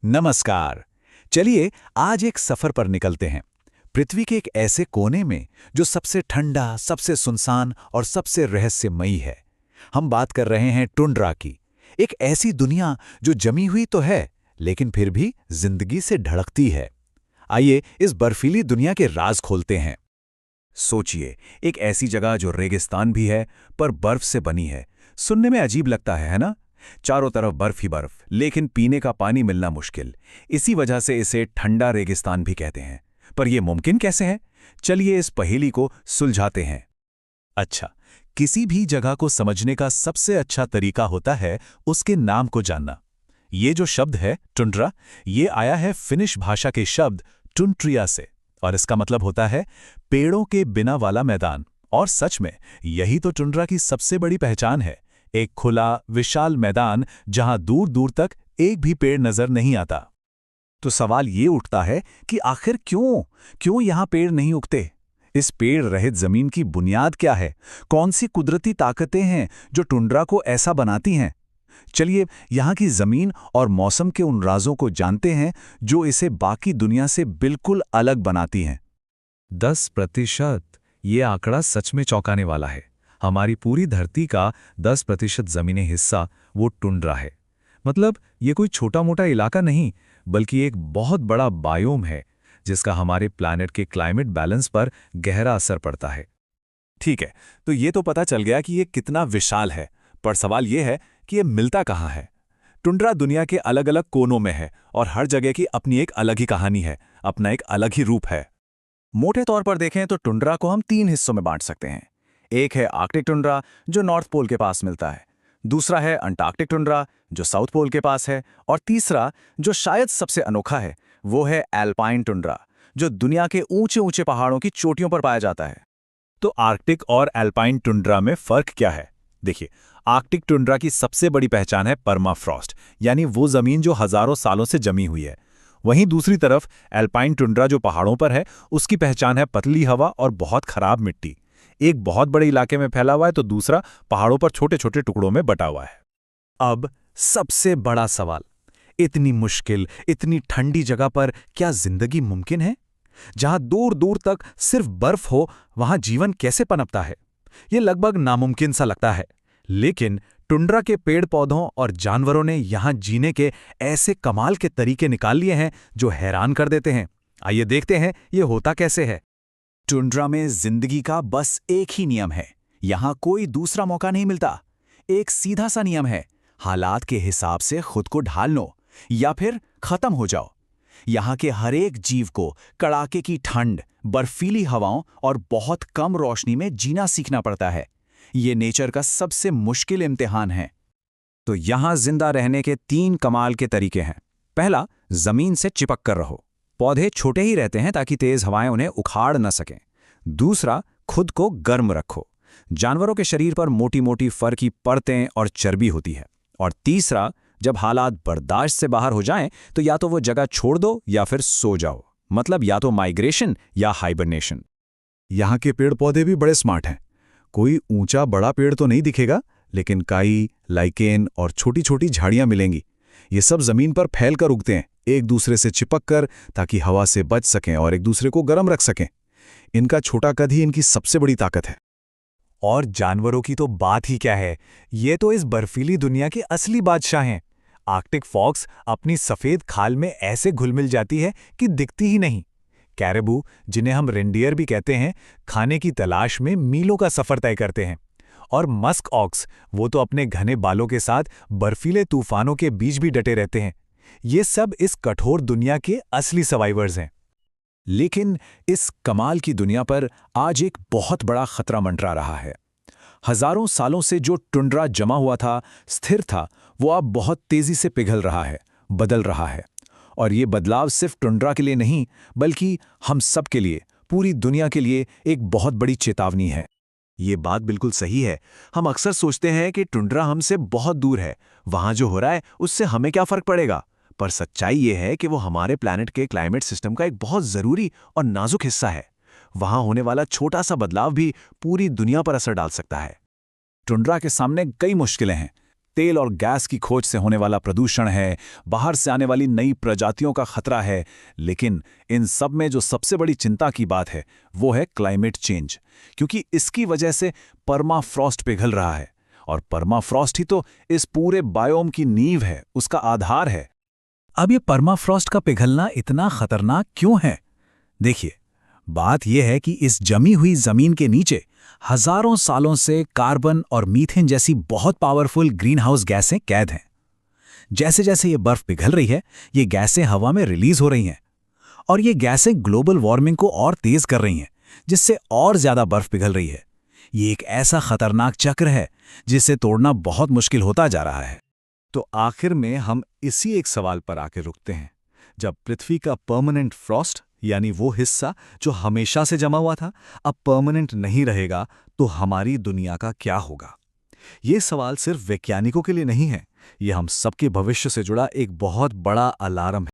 नमस्कार। चलिए आज एक सफर पर निकलते हैं। पृथ्वी के एक ऐसे कोने में जो सबसे ठंडा, सबसे सुनसान और सबसे रहस्यमयी है। हम बात कर रहे हैं टुंड्रा की। एक ऐसी दुनिया जो जमी हुई तो है, लेकिन फिर भी जिंदगी से ढड़कती है। आइए इस बर्फीली दुनिया के राज खोलते हैं। सोचिए, एक ऐसी जगह जो रेगिस्तान भी है पर बर्फ से बनी है। सुनने में अजीब लगता है ना? चारों तरफ बर्फ ही बर्फ, लेकिन पीने का पानी मिलना मुश्किल। इसी वजह से इसे ठंडा रेगिस्तान भी कहते हैं। पर यह मुमकिन कैसे है? चलिए इस पहेली को सुलझाते हैं। अच्छा, किसी भी जगह को समझने का सबसे अच्छा तरीका होता है उसके नाम को जानना। ये जो शब्द है टुंड्रा, ये आया है फिनिश भाषा के शब्द टुंट्रिया से, और इसका मतलब होता है पेड़ों के बिना वाला मैदान। और सच में यही तो टुंड्रा की सबसे बड़ी पहचान है। एक खुला, विशाल मैदान जहां दूर दूर तक एक भी पेड़ नजर नहीं आता। तो सवाल ये उठता है कि आखिर क्यों यहां पेड़ नहीं उगते? इस पेड़ रहित जमीन की बुनियाद क्या है? कौन सी कुदरती ताकतें हैं जो टुंड्रा को ऐसा बनाती हैं? चलिए यहां की जमीन और मौसम के उन राजों को जानते हैं जो इसे बाकी दुनिया से बिल्कुल अलग बनाती हैं। 10%, ये आंकड़ा सच में चौंकाने वाला है। हमारी पूरी धरती का 10% जमीनी हिस्सा वो टुंड्रा है। मतलब ये कोई छोटा मोटा इलाका नहीं, बल्कि एक बहुत बड़ा बायोम है जिसका हमारे प्लैनेट के क्लाइमेट बैलेंस पर गहरा असर पड़ता है। ठीक है, तो ये तो पता चल गया कि ये कितना विशाल है, पर सवाल ये है कि ये मिलता कहाँ है? टुंड्रा दुनिया के अलग अलग कोनों में है और हर जगह की अपनी एक अलग ही कहानी है, अपना एक अलग ही रूप है। मोटे तौर पर देखें तो टुंड्रा को हम 3 हिस्सों में बांट सकते हैं। एक है आर्कटिक टुंड्रा जो नॉर्थ पोल के पास मिलता है, दूसरा है अंटार्कटिक टुंड्रा जो साउथ पोल के पास है, और तीसरा जो शायद सबसे अनोखा है वो है एल्पाइन टुंड्रा जो दुनिया के ऊंचे ऊंचे पहाड़ों की चोटियों पर पाया जाता है। तो आर्कटिक और एल्पाइन टुंड्रा में फर्क क्या है? देखिए, आर्कटिक टुंड्रा की सबसे बड़ी पहचान है परमाफ्रॉस्ट, यानी वो जमीन जो हजारों सालों से जमी हुई है। वहीं दूसरी तरफ एल्पाइन टुंड्रा जो पहाड़ों पर है, उसकी पहचान है पतली हवा और बहुत खराब मिट्टी। एक बहुत बड़े इलाके में फैला हुआ है तो दूसरा पहाड़ों पर छोटे छोटे टुकड़ों में बटा हुआ है। अब सबसे बड़ा सवाल, इतनी मुश्किल, इतनी ठंडी जगह पर क्या जिंदगी मुमकिन है? जहां दूर दूर तक सिर्फ बर्फ हो, वहां जीवन कैसे पनपता है? यह लगभग नामुमकिन सा लगता है। लेकिन टुंड्रा के पेड़ पौधों और जानवरों ने यहां जीने के ऐसे कमाल के तरीके निकाल लिए हैं जो हैरान कर देते हैं। आइए देखते हैं ये होता कैसे है। टुंड्रा में जिंदगी का बस एक ही नियम है, यहां कोई दूसरा मौका नहीं मिलता। एक सीधा सा नियम है, हालात के हिसाब से खुद को ढाल लो या फिर खत्म हो जाओ। यहां के हर एक जीव को कड़ाके की ठंड, बर्फीली हवाओं और बहुत कम रोशनी में जीना सीखना पड़ता है। ये नेचर का सबसे मुश्किल इम्तिहान है। तो यहां जिंदा रहने के 3 कमाल के तरीके हैं। पहला, जमीन से चिपक कर रहो। पौधे छोटे ही रहते हैं ताकि तेज हवाएं उन्हें उखाड़ न सकें। दूसरा, खुद को गर्म रखो। जानवरों के शरीर पर मोटी मोटी फर की परतें और चर्बी होती है। और तीसरा, जब हालात बर्दाश्त से बाहर हो जाएं तो या तो वो जगह छोड़ दो या फिर सो जाओ। मतलब या तो माइग्रेशन या हाइबरनेशन। यहाँ के पेड़ पौधे भी बड़े स्मार्ट हैं। कोई ऊंचा बड़ा पेड़ तो नहीं दिखेगा, लेकिन काई, लाइकेन और छोटी छोटी झाड़ियां मिलेंगी। ये सब जमीन पर फैल कर उगते हैं, एक दूसरे से चिपक कर, ताकि हवा से बच सकें और एक दूसरे को गर्म रख सकें। इनका छोटा कद ही इनकी सबसे बड़ी ताकत है। और जानवरों की तो बात ही क्या है, ये तो इस बर्फीली दुनिया के असली बादशाह हैं। आर्कटिक फॉक्स अपनी सफेद खाल में ऐसे घुल मिल जाती है कि दिखती ही नहीं। कैरेबू, जिन्हें हम रेंडियर भी कहते हैं, खाने की तलाश में मीलों का सफर तय करते हैं। और मस्क ऑक्स, वो तो अपने घने बालों के साथ बर्फीले तूफानों के बीच भी डटे रहते हैं। ये सब इस कठोर दुनिया के असली सर्वाइवर्स हैं। लेकिन इस कमाल की दुनिया पर आज एक बहुत बड़ा खतरा मंडरा रहा है। हजारों सालों से जो टुंड्रा जमा हुआ था, स्थिर था, वो अब बहुत तेजी से पिघल रहा है, बदल रहा है। और ये बदलाव सिर्फ टुंड्रा के लिए नहीं, बल्कि हम सब के लिए, पूरी दुनिया के लिए एक बहुत बड़ी चेतावनी है। ये बात बिल्कुल सही है। हम अक्सर सोचते हैं कि टुंड्रा हमसे बहुत दूर है, वहां जो हो रहा है उससे हमें क्या फर्क पड़ेगा। पर सच्चाई ये है कि वो हमारे प्लैनेट के क्लाइमेट सिस्टम का एक बहुत जरूरी और नाजुक हिस्सा है। वहां होने वाला छोटा सा बदलाव भी पूरी दुनिया पर असर डाल सकता है। टुंड्रा के सामने कई मुश्किलें हैं। तेल और गैस की खोज से होने वाला प्रदूषण है, बाहर से आने वाली नई प्रजातियों का खतरा है, लेकिन इन सब में जो सबसे बड़ी चिंता की बात है वो है क्लाइमेट चेंज, क्योंकि इसकी वजह से परमाफ्रॉस्ट पिघल रहा है और परमाफ्रॉस्ट ही तो इस पूरे बायोम की नींव है, उसका आधार है। अब ये परमाफ्रॉस्ट का पिघलना इतना खतरनाक क्यों है? देखिए, बात यह है कि इस जमी हुई जमीन के नीचे हजारों सालों से कार्बन और मीथेन जैसी बहुत पावरफुल ग्रीनहाउस गैसें कैद हैं। जैसे जैसे ये बर्फ पिघल रही है, ये गैसें हवा में रिलीज हो रही हैं और ये गैसें ग्लोबल वार्मिंग को और तेज कर रही हैं, जिससे और ज्यादा बर्फ पिघल रही है। ये एक ऐसा खतरनाक चक्र है जिसे तोड़ना बहुत मुश्किल होता जा रहा है। तो आखिर में हम इसी एक सवाल पर आके रुकते हैं। जब पृथ्वी का परमानेंट फ्रॉस्ट यानी वो हिस्सा जो हमेशा से जमा हुआ था अब परमानेंट नहीं रहेगा, तो हमारी दुनिया का क्या होगा? ये सवाल सिर्फ वैज्ञानिकों के लिए नहीं है, ये हम सबके भविष्य से जुड़ा एक बहुत बड़ा अलार्म है।